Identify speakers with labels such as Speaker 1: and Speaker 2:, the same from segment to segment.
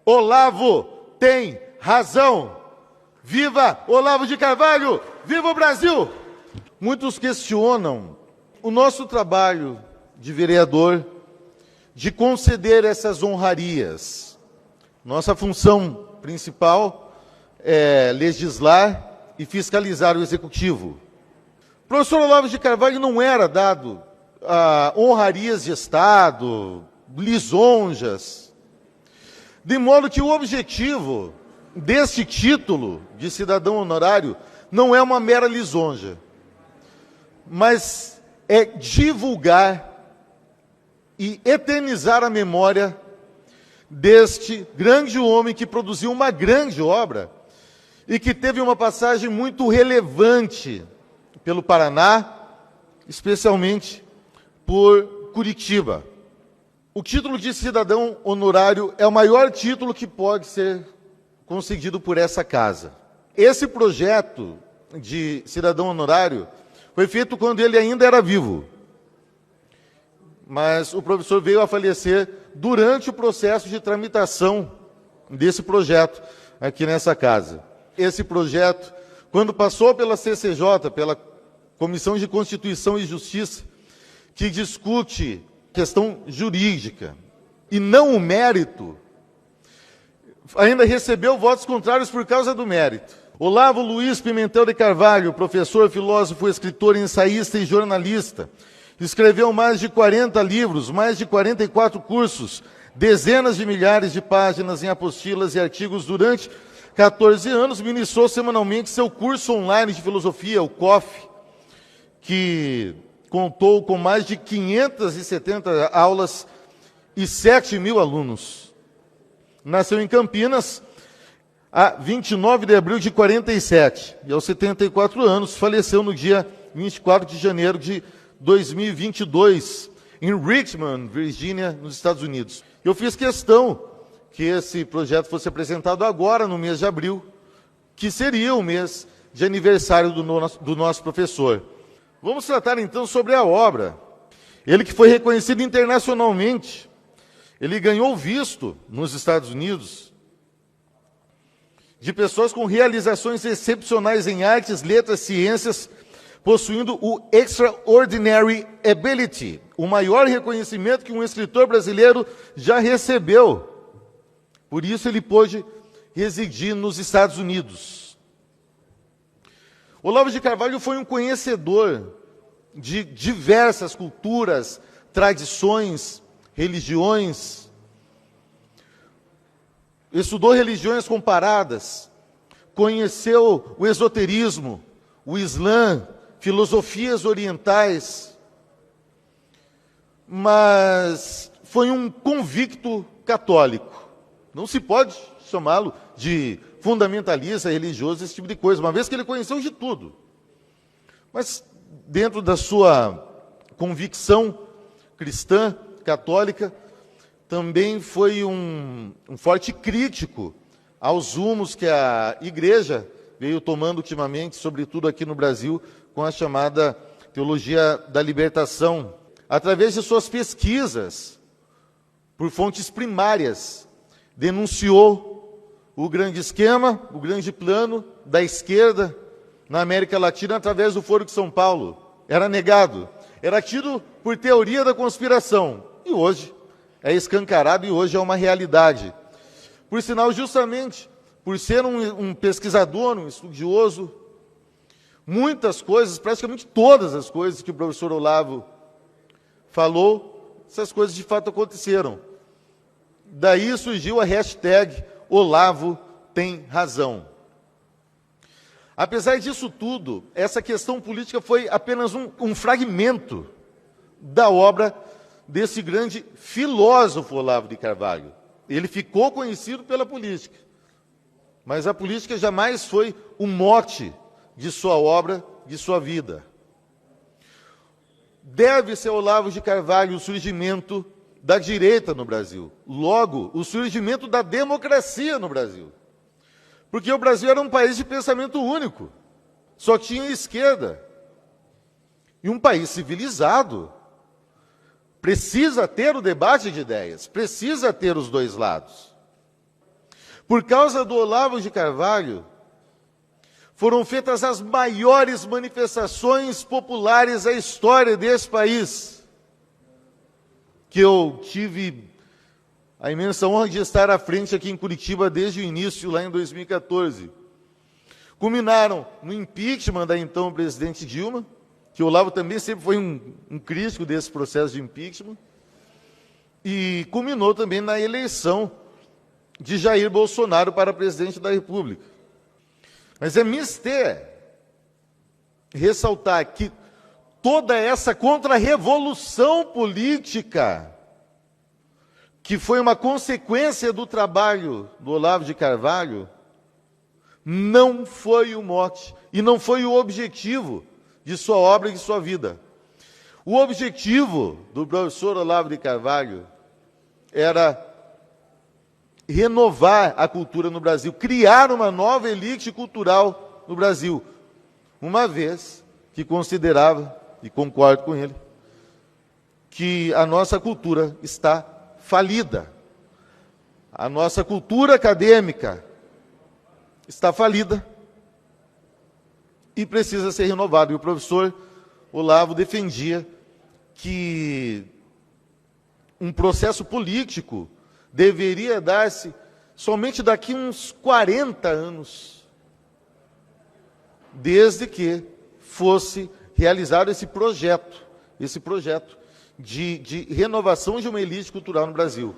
Speaker 1: Olavo tem razão. Viva Olavo de Carvalho! Viva o Brasil! Muitos questionam o nosso trabalho de vereador de conceder essas honrarias. Nossa função principal é legislar e fiscalizar o Executivo. O professor Olavo de Carvalho não era dado honrarias de Estado, lisonjas, de modo que o objetivo deste título de cidadão honorário não é uma mera lisonja, mas é divulgar e eternizar a memória deste grande homem que produziu uma grande obra e que teve uma passagem muito relevante pelo Paraná, especialmente por Curitiba. O título de cidadão honorário é o maior título que pode ser concedido por essa casa. Esse projeto de cidadão honorário foi feito quando ele ainda era vivo, mas o professor veio a falecer durante o processo de tramitação desse projeto aqui nessa casa. Esse projeto, quando passou pela CCJ, pela Comissão de Constituição e Justiça, que discute questão jurídica e não o mérito, ainda recebeu votos contrários por causa do mérito. Olavo Luiz Pimentel de Carvalho, professor, filósofo, escritor, ensaísta e jornalista, escreveu mais de 40 livros, mais de 44 cursos, dezenas de milhares de páginas em apostilas e artigos. Durante 14 anos, ministrou semanalmente seu curso online de filosofia, o COF, que contou com mais de 570 aulas e 7.000 alunos. Nasceu em Campinas, a 29 de abril de 47, e aos 74 anos faleceu no dia 24 de janeiro de 2022, em Richmond, Virgínia, nos Estados Unidos. Eu fiz questão que esse projeto fosse apresentado agora, no mês de abril, que seria o mês de aniversário do nosso professor. Vamos tratar então sobre a obra. Ele que foi reconhecido internacionalmente, ele ganhou visto nos Estados Unidos de pessoas com realizações excepcionais em artes, letras, ciências, possuindo o Extraordinary Ability, o maior reconhecimento que um escritor brasileiro já recebeu. Por isso ele pôde residir nos Estados Unidos. Olavo de Carvalho foi um conhecedor de diversas culturas, tradições, religiões. Estudou religiões comparadas, conheceu o esoterismo, o Islã, filosofias orientais, mas foi um convicto católico. Não se pode chamá-lo de fundamentalista, religioso, esse tipo de coisa, uma vez que ele conheceu de tudo. Mas dentro da sua convicção cristã, católica, também foi um forte crítico aos rumos que a igreja veio tomando ultimamente, sobretudo aqui no Brasil, com a chamada teologia da libertação. Através de suas pesquisas, por fontes primárias, denunciou o grande esquema, o grande plano da esquerda na América Latina através do Foro de São Paulo. Era negado, era tido por teoria da conspiração, e hoje é escancarado e hoje é uma realidade. Por sinal, justamente por ser um pesquisador, um estudioso, muitas coisas, praticamente todas as coisas que o professor Olavo falou, essas coisas de fato aconteceram. Daí surgiu a hashtag Olavo tem razão. Apesar disso tudo, essa questão política foi apenas um fragmento da obra desse grande filósofo Olavo de Carvalho. Ele ficou conhecido pela política, mas a política jamais foi o mote de sua obra, de sua vida. Deve-se a Olavo de Carvalho o surgimento da direita no Brasil, logo, o surgimento da democracia no Brasil. Porque o Brasil era um país de pensamento único, só tinha esquerda. E um país civilizado precisa ter o debate de ideias, precisa ter os dois lados. Por causa do Olavo de Carvalho, foram feitas as maiores manifestações populares da história desse país, que eu tive a imensa honra de estar à frente aqui em Curitiba desde o início, lá em 2014. Culminaram no impeachment da então presidente Dilma, que o Olavo também sempre foi um crítico desse processo de impeachment, e culminou também na eleição de Jair Bolsonaro para presidente da República. Mas é mister ressaltar que toda essa contra-revolução política, que foi uma consequência do trabalho do Olavo de Carvalho, não foi o mote e não foi o objetivo de sua obra e de sua vida. O objetivo do professor Olavo de Carvalho era renovar a cultura no Brasil, criar uma nova elite cultural no Brasil, uma vez que considerava, e concordo com ele, que a nossa cultura está falida. A nossa cultura acadêmica está falida e precisa ser renovada. E o professor Olavo defendia que um processo político deveria dar-se somente daqui uns 40 anos, desde que fosse realizado esse projeto de renovação de uma elite cultural no Brasil.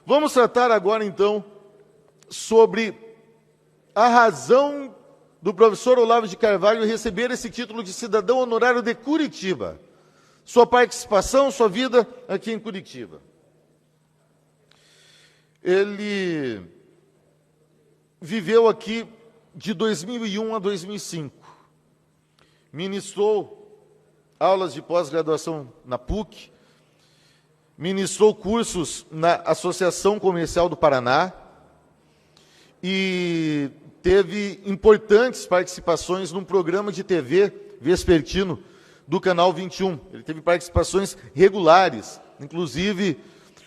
Speaker 1: Vamos tratar agora, então, sobre a razão do professor Olavo de Carvalho receber esse título de cidadão honorário de Curitiba, sua participação, sua vida aqui em Curitiba. Ele viveu aqui de 2001 a 2005, ministrou aulas de pós-graduação na PUC, ministrou cursos na Associação Comercial do Paraná e teve importantes participações num programa de TV vespertino do Canal 21. Ele teve participações regulares, inclusive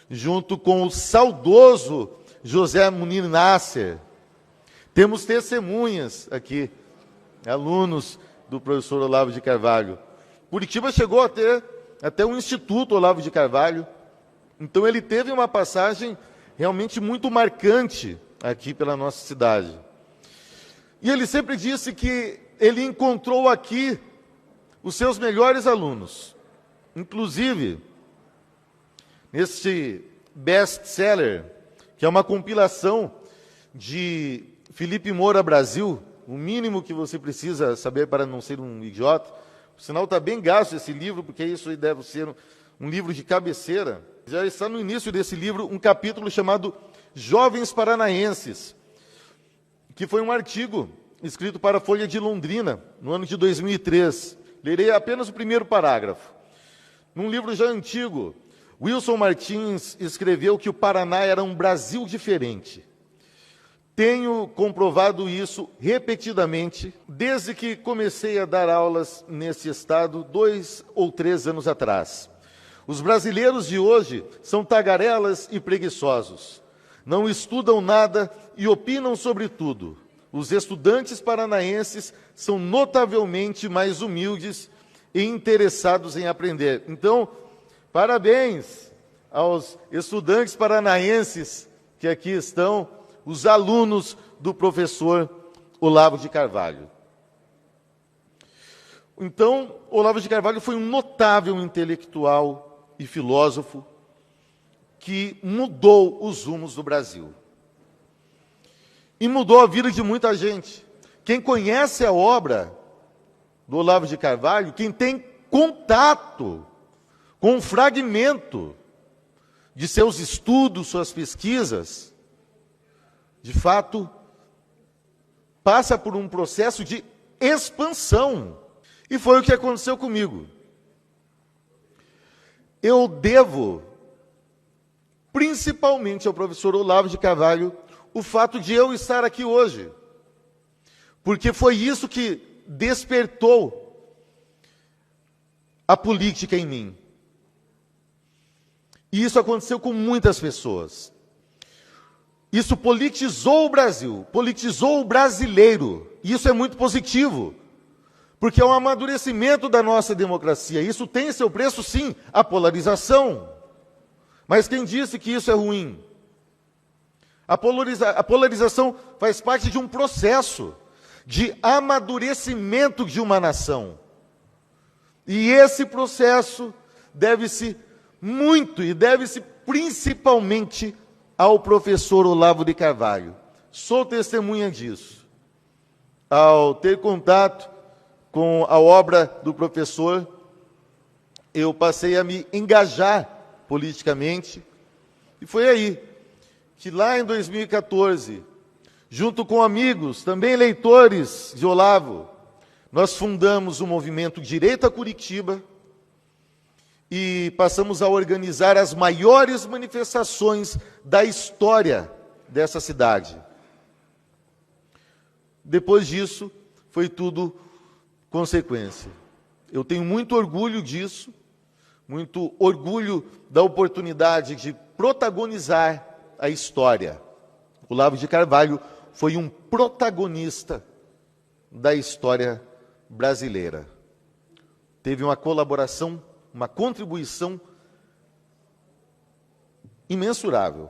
Speaker 1: junto com o saudoso José Munir Nasser. Temos testemunhas aqui, alunos do professor Olavo de Carvalho. Curitiba chegou a ter até um Instituto Olavo de Carvalho, então ele teve uma passagem realmente muito marcante aqui pela nossa cidade. E ele sempre disse que ele encontrou aqui os seus melhores alunos, inclusive neste best-seller, que é uma compilação de Felipe Moura Brasil, o mínimo que você precisa saber para não ser um idiota. Por sinal, está bem gasto esse livro, porque isso deve ser um livro de cabeceira. Já está no início desse livro um capítulo chamado Jovens Paranaenses, que foi um artigo escrito para a Folha de Londrina, no ano de 2003. Lerei apenas o primeiro parágrafo. Num livro já antigo, Wilson Martins escreveu que o Paraná era um Brasil diferente. Tenho comprovado isso repetidamente desde que comecei a dar aulas nesse estado 2 ou 3 anos atrás. Os brasileiros de hoje são tagarelas e preguiçosos. Não estudam nada e opinam sobre tudo. Os estudantes paranaenses são notavelmente mais humildes e interessados em aprender. Então, parabéns aos estudantes paranaenses que aqui estão, os alunos do professor Olavo de Carvalho. Então, Olavo de Carvalho foi um notável intelectual e filósofo que mudou os rumos do Brasil. E mudou a vida de muita gente. Quem conhece a obra do Olavo de Carvalho, quem tem contato com um fragmento de seus estudos, suas pesquisas, de fato, passa por um processo de expansão. E foi o que aconteceu comigo. Eu devo, principalmente ao professor Olavo de Carvalho, o fato de eu estar aqui hoje. Porque foi isso que despertou a política em mim. E isso aconteceu com muitas pessoas. Isso politizou o Brasil, politizou o brasileiro. E isso é muito positivo, porque é um amadurecimento da nossa democracia. Isso tem seu preço, sim, a polarização. Mas quem disse que isso é ruim? A polarização faz parte de um processo de amadurecimento de uma nação. E esse processo deve-se muito e deve-se principalmente ao professor Olavo de Carvalho. Sou testemunha disso. Ao ter contato com a obra do professor, eu passei a me engajar politicamente, e foi aí que lá em 2014, junto com amigos, também leitores de Olavo, nós fundamos o movimento Direita Curitiba e passamos a organizar as maiores manifestações da história dessa cidade. Depois disso, foi tudo consequência. Eu tenho muito orgulho disso, muito orgulho da oportunidade de protagonizar a história. Olavo de Carvalho foi um protagonista da história brasileira. Teve uma colaboração, uma contribuição imensurável.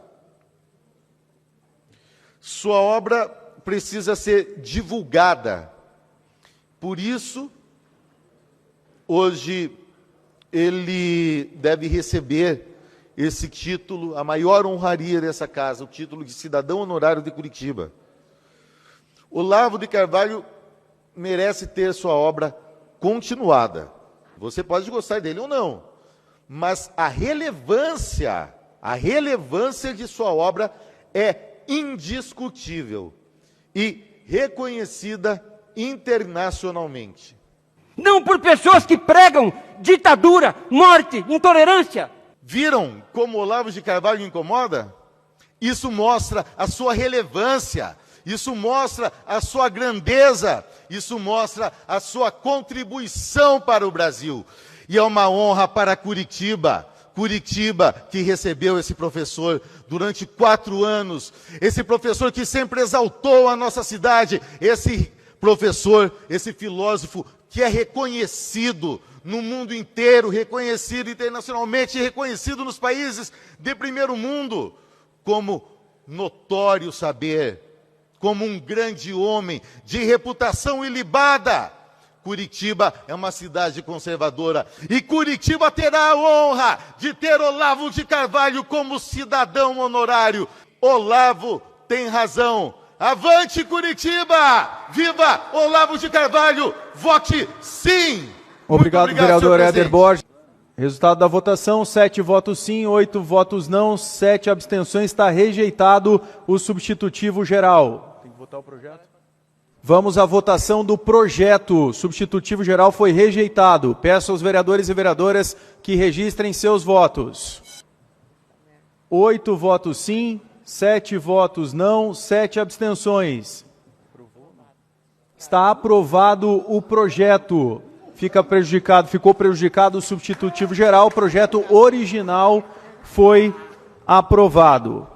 Speaker 1: Sua obra precisa ser divulgada. Por isso, hoje, ele deve receber esse título, a maior honraria dessa casa, o título de cidadão honorário de Curitiba. Olavo de Carvalho merece ter sua obra continuada. Você pode gostar dele ou não, mas a relevância de sua obra é indiscutível e reconhecida internacionalmente.
Speaker 2: Não por pessoas que pregam ditadura, morte, intolerância.
Speaker 1: Viram como Olavo de Carvalho incomoda? Isso mostra a sua relevância, isso mostra a sua grandeza, isso mostra a sua contribuição para o Brasil. E é uma honra para Curitiba, Curitiba que recebeu esse professor durante 4 anos, esse professor que sempre exaltou a nossa cidade, esse professor, esse filósofo que é reconhecido no mundo inteiro, reconhecido internacionalmente, reconhecido nos países de primeiro mundo, como notório saber, como um grande homem de reputação ilibada. Curitiba é uma cidade conservadora e Curitiba terá a honra de ter Olavo de Carvalho como cidadão honorário. Olavo tem razão. Avante Curitiba! Viva Olavo de Carvalho! Vote sim!
Speaker 3: Obrigado, vereador Éder Borges. Resultado da votação, 7 votos sim, 8 votos não, 7 abstenções. Está rejeitado o substitutivo geral. Tem que votar o projeto? Vamos à votação do projeto. Substitutivo geral foi rejeitado. Peço aos vereadores e vereadoras que registrem seus votos. 8 votos sim, 7 votos não, 7 abstenções. Está aprovado o projeto. Ficou prejudicado o substitutivo geral. O projeto original foi aprovado.